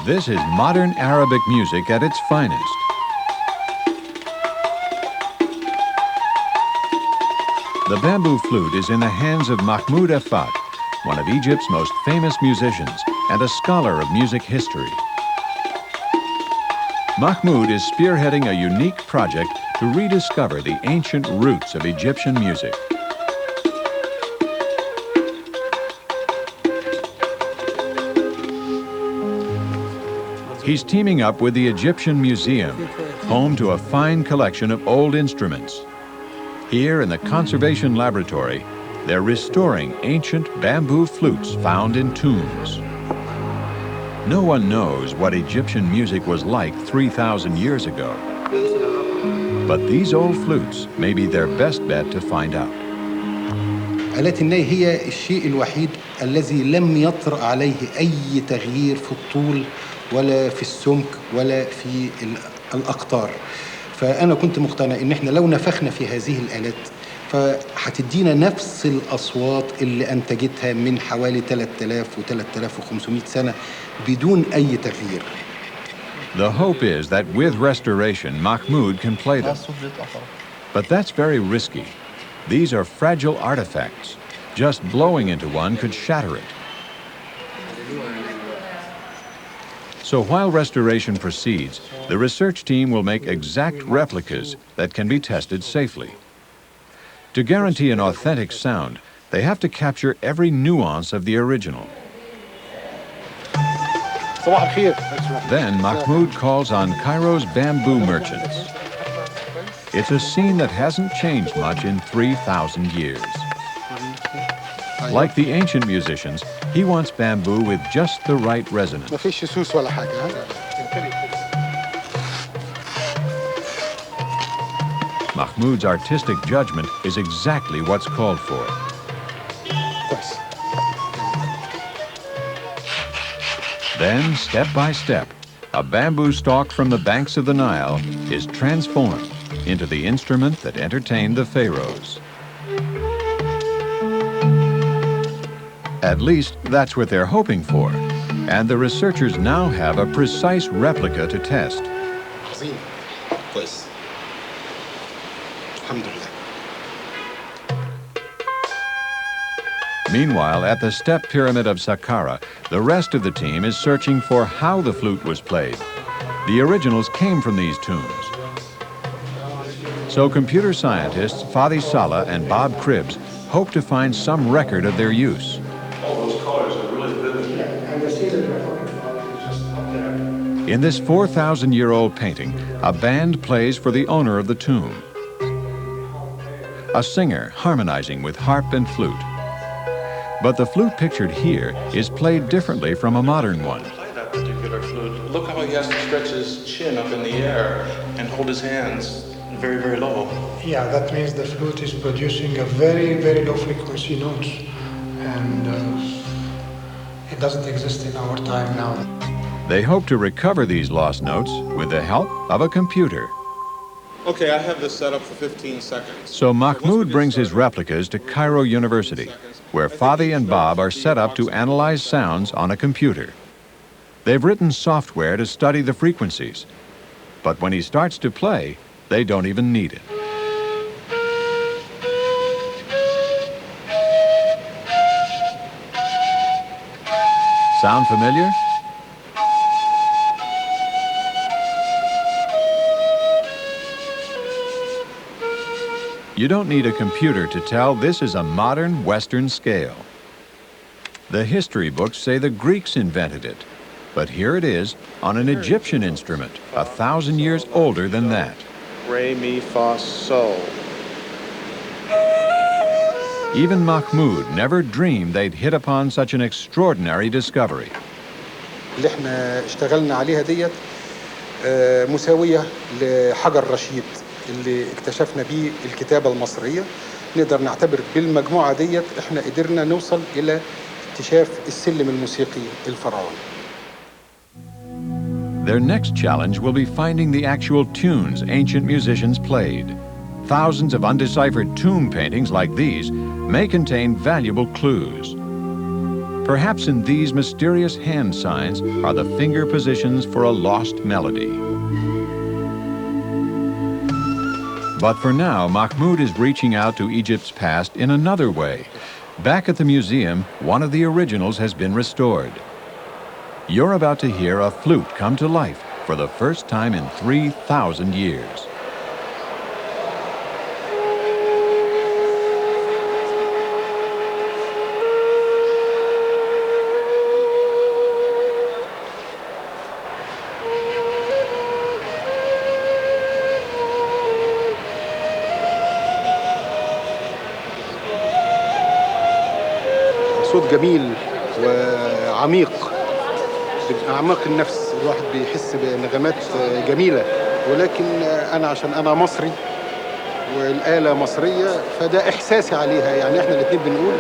This is modern Arabic music at its finest. The bamboo flute is in the hands of Mahmoud Effat, one of Egypt's most famous musicians and a scholar of music history. Mahmoud is spearheading a unique project to rediscover the ancient roots of Egyptian music. He's teaming up with the Egyptian Museum, home to a fine collection of old instruments. Here in the Conservation Laboratory, they're restoring ancient bamboo flutes found in tombs. No one knows what Egyptian music was like 3,000 years ago. But these old flutes may be their best bet to find out. آلات الناي هي الشيء الوحيد الذي لم يطرأ عليه أي تغيير في الطول ولا في السمك ولا في الأقطار. فأنا كنت مقتنع إن إحنا لو نفخنا في هذه الآلات فهتدينا نفس الأصوات اللي أنتجتها من حوالي 3000 و 3500 سنة بدون أي تغيير. The hope is that with restoration, Mahmoud can play them. But that's very risky. These are fragile artifacts. Just blowing into one could shatter it. So while restoration proceeds, the research team will make exact replicas that can be tested safely. To guarantee an authentic sound, they have to capture every nuance of the original. Then Mahmoud calls on Cairo's bamboo merchants. It's a scene that hasn't changed much in 3,000 years. Like the ancient musicians, he wants bamboo with just the right resonance. Mahmoud's artistic judgment is exactly what's called for. Then, step by step, a bamboo stalk from the banks of the Nile is transformed into the instrument that entertained the pharaohs. At least that's what they're hoping for, and the researchers now have a precise replica to test. Meanwhile, at the step pyramid of Saqqara, the rest of the team is searching for how the flute was played. The originals came from these tombs. So computer scientists Fadi Saleh and Bob Cribbs hope to find some record of their use. All those colors are really vivid. In this 4,000-year-old painting, a band plays for the owner of the tomb. A singer harmonizing with harp and flute. But the flute pictured here is played differently from a modern one. Play that particular flute. Look how he has to stretch his chin up in the air and hold his hands very, very low. Yeah, that means the flute is producing a very, very low frequency notes, and it doesn't exist in our time now. They hope to recover these lost notes with the help of a computer. Okay, I have this set up for 15 seconds. So Mahmoud brings his replicas to Cairo University, where Fadi and Bob are set up to analyze sounds on a computer. They've written software to study the frequencies, but when he starts to play, they don't even need it. Sound familiar? You don't need a computer to tell this is a modern Western scale. The history books say the Greeks invented it, but here it is on an Egyptian instrument, 1,000 years older than that. Re, mi, fa, sol. Even Mahmoud never dreamed they'd hit upon such an extraordinary discovery. اللي احنا اشتغلنا عليها ديت مساوية لحجر رشيد اللي اكتشفنا بيه الكتابة المصرية. نقدر نعتبر بالمجموعة ديت احنا قدرنا نوصل إلى اكتشاف السلم الموسيقي الفرعوني. Their next challenge will be finding the actual tunes ancient musicians played. Thousands of undeciphered tomb paintings like these may contain valuable clues. Perhaps in these mysterious hand signs are the finger positions for a lost melody. But for now, Mahmoud is reaching out to Egypt's past in another way. Back at the museum, one of the originals has been restored. You're about to hear a flute come to life for the first time in 3,000 years. صوت جميل وعميق من أعماق النفس. الواحد بيحس بنغمات جميلة، ولكن أنا عشان أنا مصري والآلة مصرية فده إحساسي عليها. يعني إحنا الاتنين بنقول